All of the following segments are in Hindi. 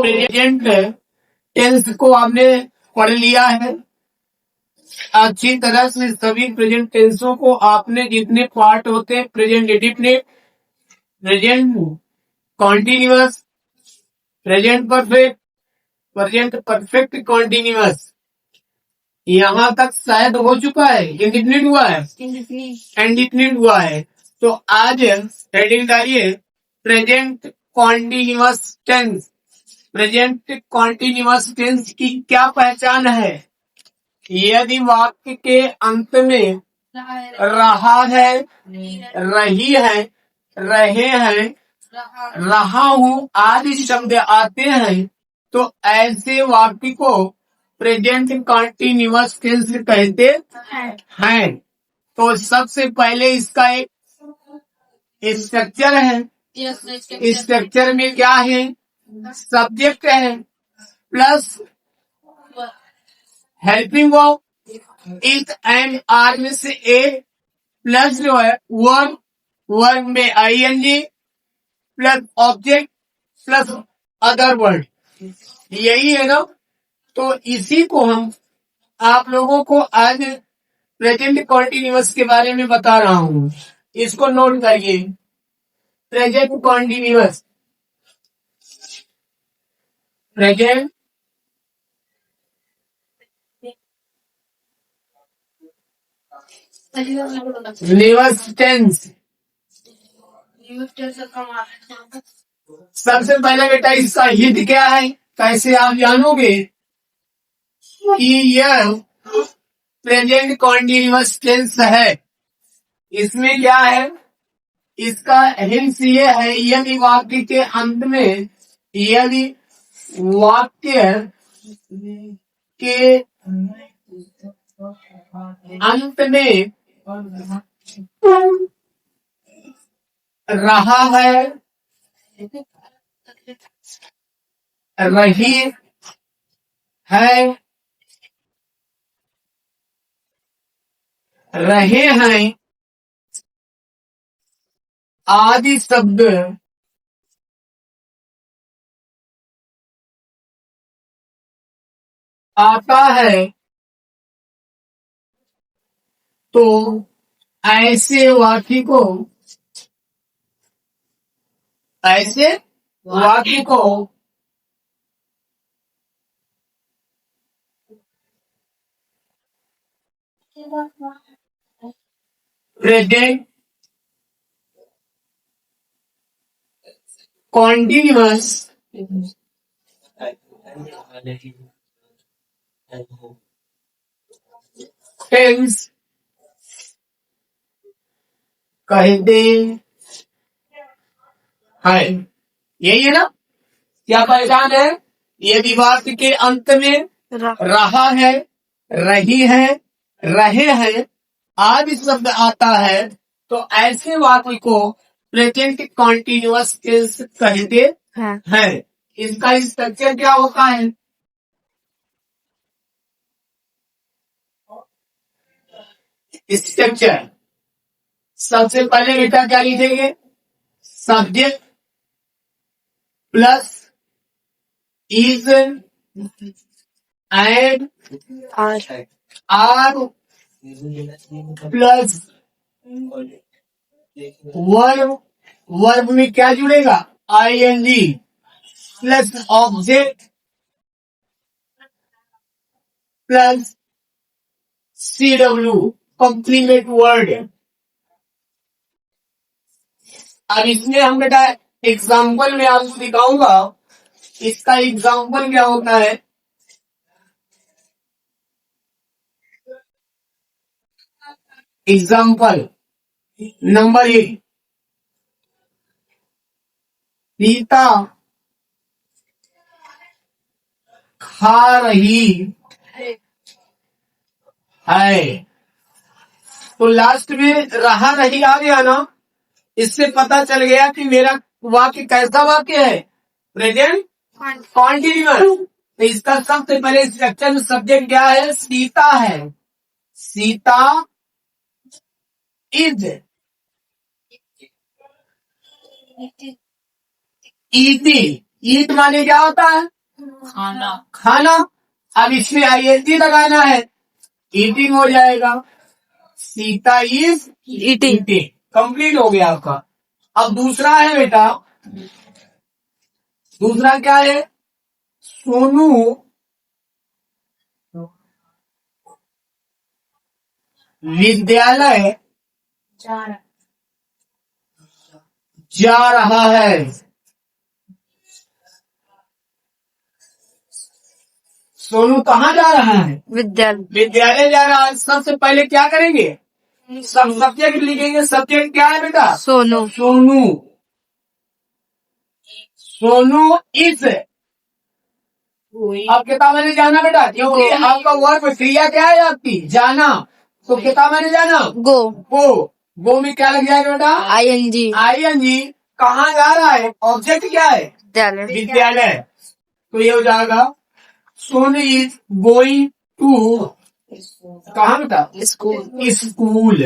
प्रेजेंट टेंस को आपने पढ़ लिया है अच्छी तरह से। सभी प्रेजेंट टेंसों को आपने जितने पार्ट होते हैं, present indefinite, present continuous, present perfect, present perfect continuous, यहाँ तक शायद हो चुका है। इंडेफिनिट हुआ है, इंडेफिनिट हुआ है। तो आज हेडिंग डालिए present continuous tense. Present continuous tense की क्या पहचान है? यदि वाक्य के अंत में रहा है, रही है, रहे हैं, रहा हूं आदि शब्द आते हैं तो ऐसे वाक्य को प्रेजेंट कॉन्टिन्यूअस टेंस कहते हैं। तो सबसे पहले इसका एक स्ट्रक्चर है। स्ट्रक्चर में क्या है? सब्जेक्ट है plus helping verb is and are में से ए प्लस जो है वर्ब, वर्ब में ING plus object plus other word, यही है ना। तो इसी को हम आप लोगों को आज प्रेजेंट कॉन्टिन्यूअस के बारे में बता रहा हूं। इसको नोट करिए, present continuous, present continuous tense. सबसे पहले बेटा इसका हित क्या है, कैसे आप जानोगे कि यह प्रेजेंट कॉन्टिन्यूअस टेंस है? इसमें क्या है, इसका हिंस ये है, यदि वाक्य के अंत में, यदि वाक्य के अंत में रहा है, रही है, रहे हैं आदि शब्द आता है तो ऐसे वाक्य को, ऐसे वाक्य को प्रेजेंट कॉन्टिन्यूअस टेंस कहते हैं। यही है ना, क्या पहचान है? यदि वाक्य के अंत में रहा है, रही है, रहे हैं आदि शब्द आता है तो ऐसे वाक्य को प्रेजेंट कॉन्टिन्यूअस टेंस कहते हैं। इसका स्ट्रक्चर क्या होता है? स्ट्रक्चर सबसे पहले बेटा क्या लिखेंगे? Subject plus is and are plus verb, verb में क्या जुड़ेगा? ING plus object plus CW complement word. अब इसमें हम बेटा एग्जाम्पल में आपको दिखाऊंगा। इसका एग्जाम्पल क्या होता है? एग्जाम्पल नंबर 1, सीता खा रही है। तो लास्ट में रहा रही आ गया ना, इससे पता चल गया कि मेरा वाक्य कैसा वाक्य है? Present continuous. तो इसका सबसे पहले स्ट्रक्चर में सब्जेक्ट क्या है? सीता है। Sita is eating. ईट माने क्या होता है? खाना। खाना। अब इसमें आईएनजी लगाना है, ईटिंग हो जाएगा। Sita is eating. Eating, complete हो गया आपका। अब दूसरा है बेटा, दूसरा क्या है? सोनू विद्यालय जा रहा है। सोनू कहाँ जा रहा है? विद्यालय। विद्यालय जा रहा है। सबसे पहले क्या करेंगे? सब सब्जेक्ट लिखेंगे। सब्जेक्ट क्या है बेटा? सोनू। सोनू। सोनू इस। अब किताब में जाना बेटा, क्योंकि आपका वर्ब क्रिया क्या है आपकी? जाना। तो किताब में जाना, गो। गो में क्या लग जाएगा बेटा? आईएनजी। आईएनजी। कहाँ जा रहा है? ऑब्जेक्ट क्या है? विद्यालय। विद्यालय। तो ये हो जाएगा सोनू इज गोइंग टू, कहाँ बेटा? स्कूल। स्कूल।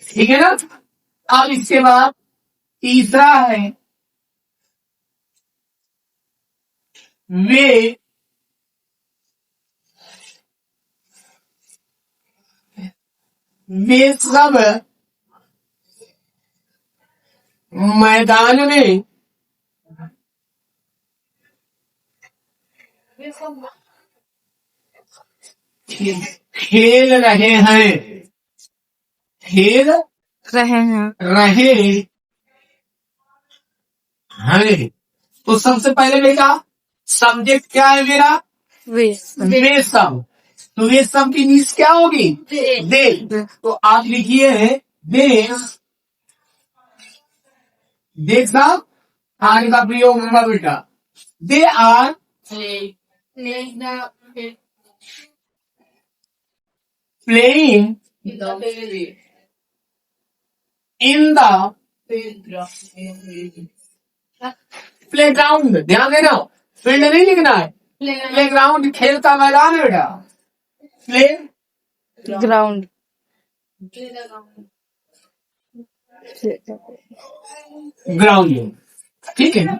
ठीक है ना? अब इसके बाद तीसरा है, वे सब मैदान में खेल रहे हैं। खेल रहे हैं। तो सबसे पहले बेटा सब्जेक्ट क्या है मेरा? वे सब। तो वे सब की नीस क्या होगी? दे। तो आप लिखिए दे सब आगे का प्रयोग होगा बेटा। They are playing in the playground. ध्यान देना, फील्ड नहीं लिखना है, प्लेग्राउंड खेल का मैदान है बेटा। Play ground. ग्राउंड। ठीक है ना?